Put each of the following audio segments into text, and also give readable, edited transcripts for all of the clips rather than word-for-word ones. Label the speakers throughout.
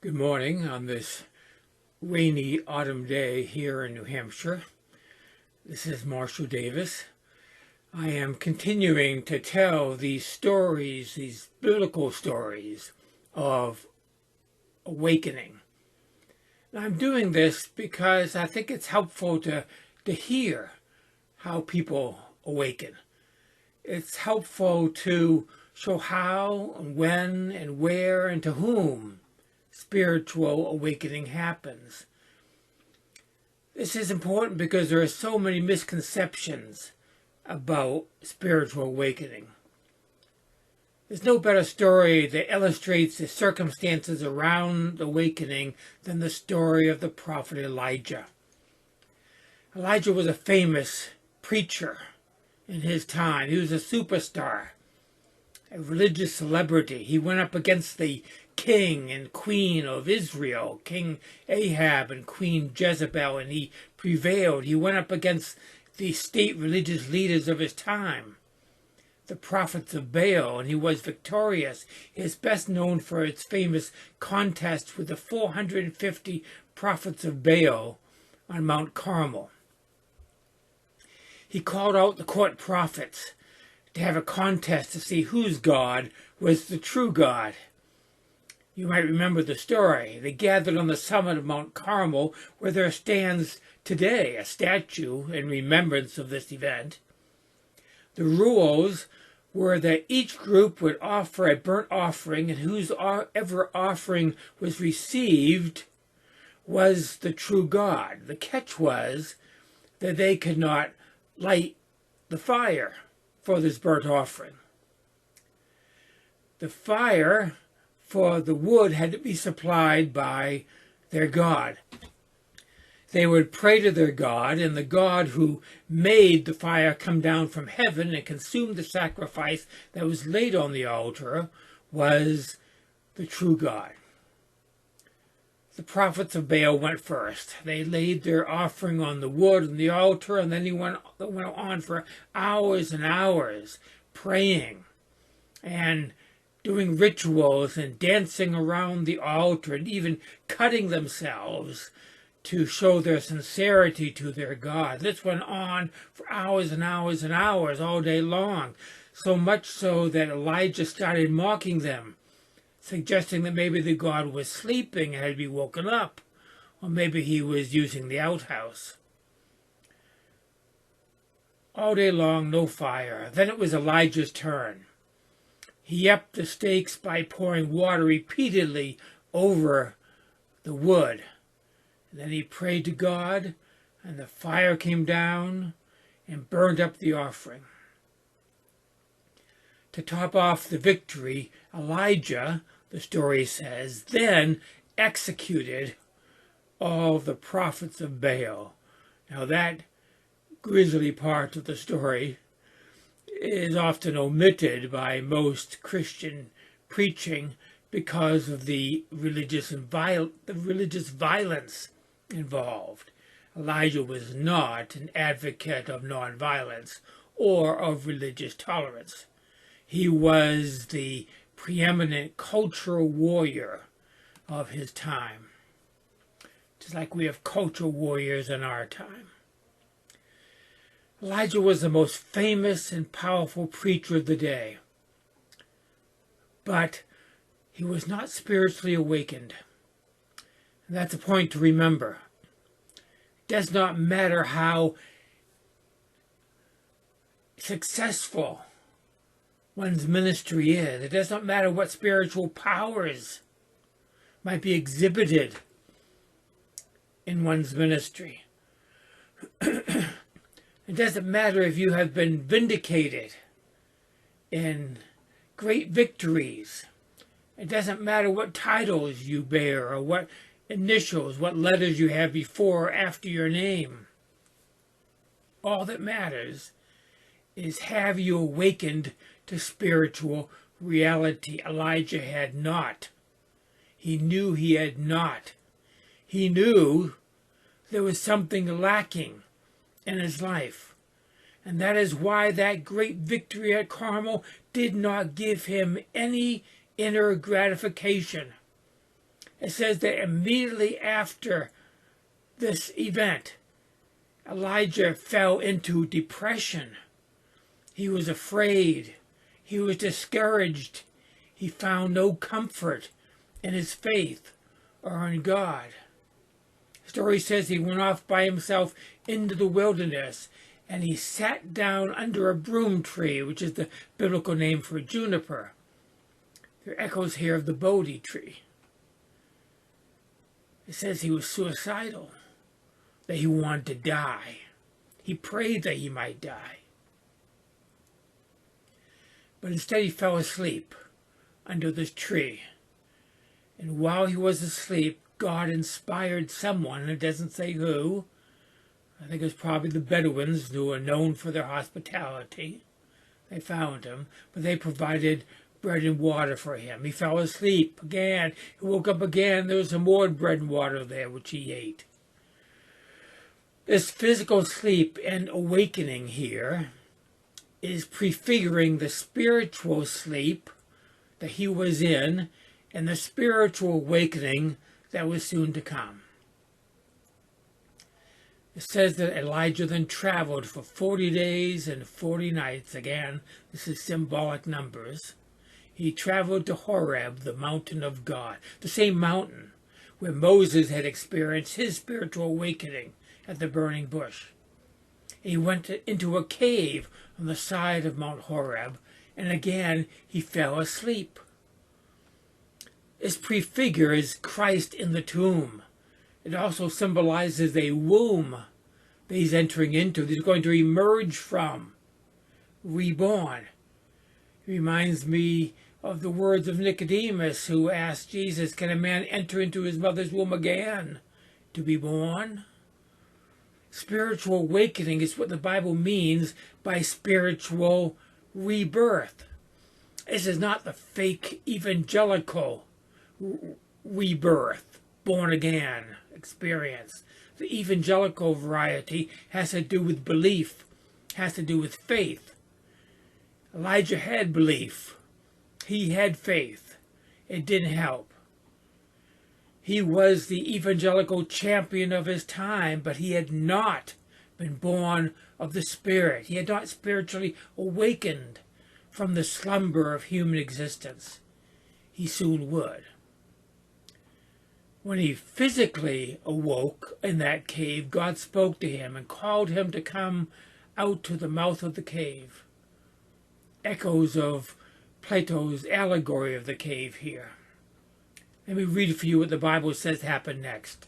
Speaker 1: Good morning on this rainy autumn day here in New Hampshire. This is Marshall Davis. I am continuing to tell these stories, these biblical stories of awakening. And I'm doing this because I think it's helpful to hear how people awaken. It's helpful to show how and when and where and to whom spiritual awakening happens. This is important because there are so many misconceptions about spiritual awakening. There's no better story that illustrates the circumstances around awakening than the story of the prophet Elijah. Elijah was a famous preacher in his time. He was a superstar, a religious celebrity. He went up against the king and queen of Israel, King Ahab and Queen Jezebel, and he prevailed. He went up against the state religious leaders of his time, the prophets of Baal, and he was victorious. He is best known for its famous contest with the 450 prophets of Baal on Mount Carmel. He called out the court prophets to have a contest to see whose God was the true God. You might remember the story. They gathered on the summit of Mount Carmel, where there stands today a statue in remembrance of this event. The rules were that each group would offer a burnt offering, and whosoever offering was received was the true God. The catch was that they could not light the fire for this burnt offering. The fire for the wood had to be supplied by their God. They would pray to their God, and the God who made the fire come down from heaven and consume the sacrifice that was laid on the altar was the true God. The prophets of Baal went first. They laid their offering on the wood and the altar, and then they went on for hours and hours praying and doing rituals and dancing around the altar and even cutting themselves to show their sincerity to their God. This went on for hours and hours and hours all day long, so much so that Elijah started mocking them, suggesting that maybe the God was sleeping and had to be woken up, or maybe he was using the outhouse. All day long, no fire. Then it was Elijah's turn. He upped the stakes by pouring water repeatedly over the wood. And then he prayed to God, and the fire came down and burned up the offering. To top off the victory, Elijah, the story says, then executed all the prophets of Baal. Now that grisly part of the story is often omitted by most Christian preaching because of the religious violence involved. Elijah was not an advocate of nonviolence or of religious tolerance. He was the preeminent cultural warrior of his time, just like we have cultural warriors in our time. Elijah was the most famous and powerful preacher of the day, but he was not spiritually awakened. And that's a point to remember. It does not matter how successful one's ministry is. It does not matter what spiritual powers might be exhibited in one's ministry. It doesn't matter if you have been vindicated in great victories. It doesn't matter what titles you bear or what initials, what letters you have before or after your name. All that matters is, have you awakened to spiritual reality? Elijah had not. He knew he had not. He knew there was something lacking in his life. And that is why that great victory at Carmel did not give him any inner gratification. It says that immediately after this event, Elijah fell into depression. He was afraid. He was discouraged. He found no comfort in his faith or in God. The story says he went off by himself into the wilderness and he sat down under a broom tree, which is the biblical name for juniper. There are echoes here of the Bodhi tree. It says he was suicidal, that he wanted to die. He prayed that he might die. But instead he fell asleep under this tree. And while he was asleep, God inspired someone, and it doesn't say who. I think it was probably the Bedouins, who are known for their hospitality. They found him, but they provided bread and water for him. He fell asleep again. He woke up again. There was some more bread and water there, which he ate. This physical sleep and awakening here is prefiguring the spiritual sleep that he was in and the spiritual awakening that was soon to come. It says that Elijah then traveled for 40 days and 40 nights. Again, this is symbolic numbers. He traveled to Horeb, the mountain of God, the same mountain where Moses had experienced his spiritual awakening at the burning bush. He went into a cave on the side of Mount Horeb, and again he fell asleep. This prefigures Christ in the tomb. It also symbolizes a womb that he's entering into, that he's going to emerge from, reborn. It reminds me of the words of Nicodemus, who asked Jesus, can a man enter into his mother's womb again to be born? Spiritual awakening is what the Bible means by spiritual rebirth. This is not the fake evangelical rebirth, born again experience. The evangelical variety has to do with belief, has to do with faith. Elijah had belief. He had faith. It didn't help. He was the evangelical champion of his time, but he had not been born of the Spirit. He had not spiritually awakened from the slumber of human existence. He soon would. When he physically awoke in that cave, God spoke to him and called him to come out to the mouth of the cave. Echoes of Plato's allegory of the cave here. Let me read for you what the Bible says happened next.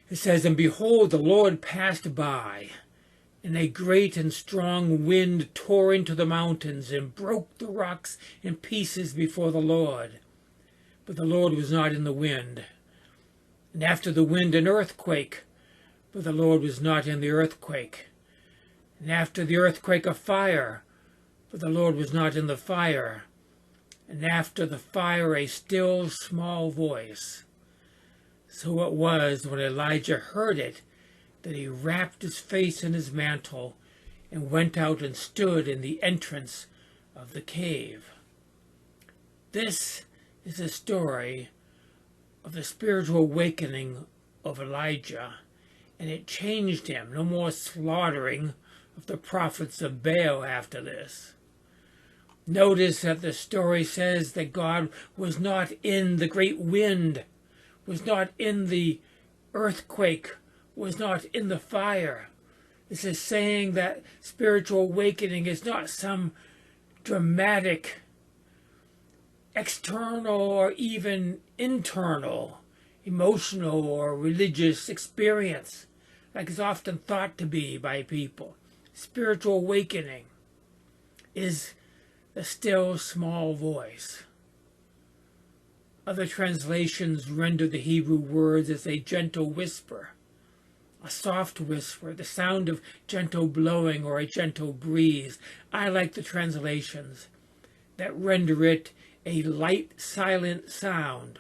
Speaker 1: It says, and behold, the Lord passed by, and a great and strong wind tore into the mountains and broke the rocks in pieces before the Lord. But the Lord was not in the wind. And after the wind, an earthquake, but the Lord was not in the earthquake. And after the earthquake, a fire, but the Lord was not in the fire. And after the fire, a still small voice. So it was, when Elijah heard it, that he wrapped his face in his mantle and went out and stood in the entrance of the cave. This is a story of the spiritual awakening of Elijah, and it changed him. No more slaughtering of the prophets of Baal after this. Notice that the story says that God was not in the great wind, was not in the earthquake, was not in the fire. This is saying that spiritual awakening is not some dramatic, external or even internal, emotional or religious experience, like it's often thought to be by people. Spiritual awakening is the still small voice. Other translations render the Hebrew words as a gentle whisper, a soft whisper, the sound of gentle blowing or a gentle breeze. I like the translations that render it a light, silent sound,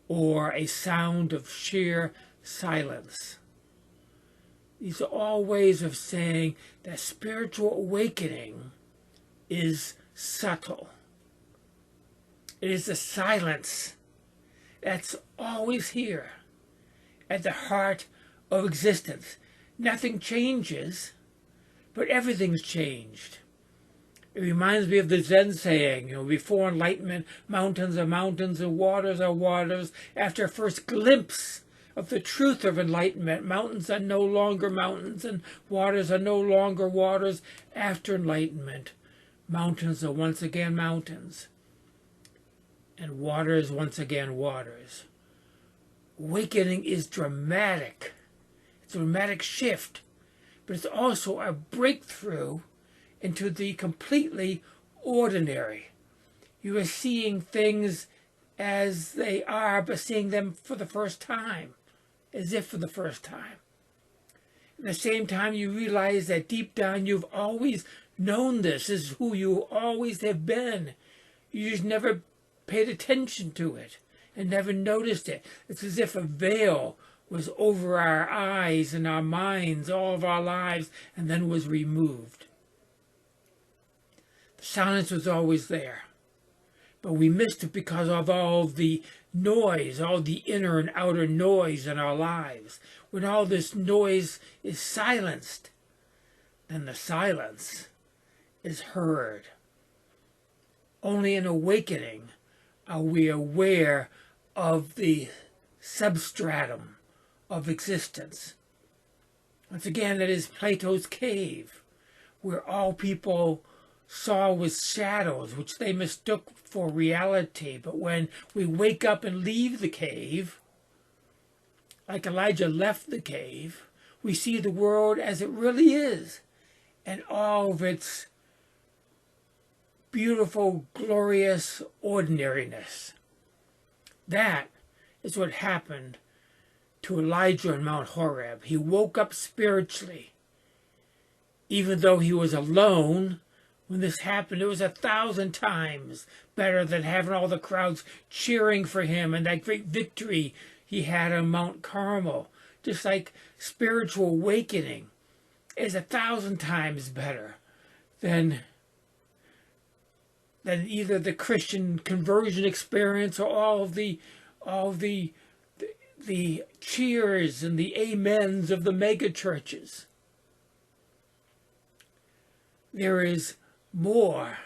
Speaker 1: or a sound of sheer silence. These are all ways of saying that spiritual awakening is subtle. It is the silence that's always here at the heart of existence. Nothing changes, but everything's changed. It reminds me of the Zen saying, before enlightenment, mountains are mountains and waters are waters. After a first glimpse of the truth of enlightenment, mountains are no longer mountains and waters are no longer waters. After enlightenment, mountains are once again mountains and waters once again waters. Awakening is dramatic. It's a dramatic shift, but it's also a breakthrough into the completely ordinary. You are seeing things as they are, but seeing them for the first time, as if for the first time. At the same time, you realize that deep down you've always known this is who you always have been. You just never paid attention to it and never noticed it. It's as if a veil was over our eyes and our minds all of our lives and then was removed. The silence was always there, but we missed it because of all the noise, all the inner and outer noise in our lives. When all this noise is silenced, then the silence is heard. Only in awakening are we aware of the substratum of existence. Once again, that is Plato's cave, where all people saw was shadows, which they mistook for reality. But when we wake up and leave the cave, like Elijah left the cave, we see the world as it really is, and all of its beautiful, glorious ordinariness. That is what happened to Elijah on Mount Horeb. He woke up spiritually. Even though he was alone when this happened, it was 1,000 times better than having all the crowds cheering for him and that great victory he had on Mount Carmel. Just like spiritual awakening is 1,000 times better than either the Christian conversion experience or all the cheers and the amens of the mega churches. There is more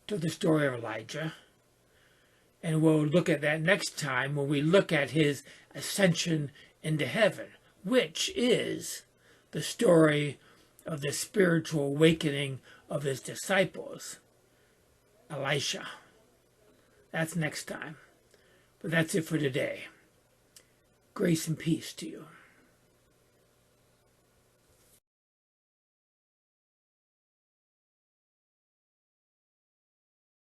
Speaker 1: to the story of Elijah, and we'll look at that next time when we look at his ascension into heaven, which is the story of the spiritual awakening of his disciples, Elisha. That's next time. But that's it for today. Grace and peace to you.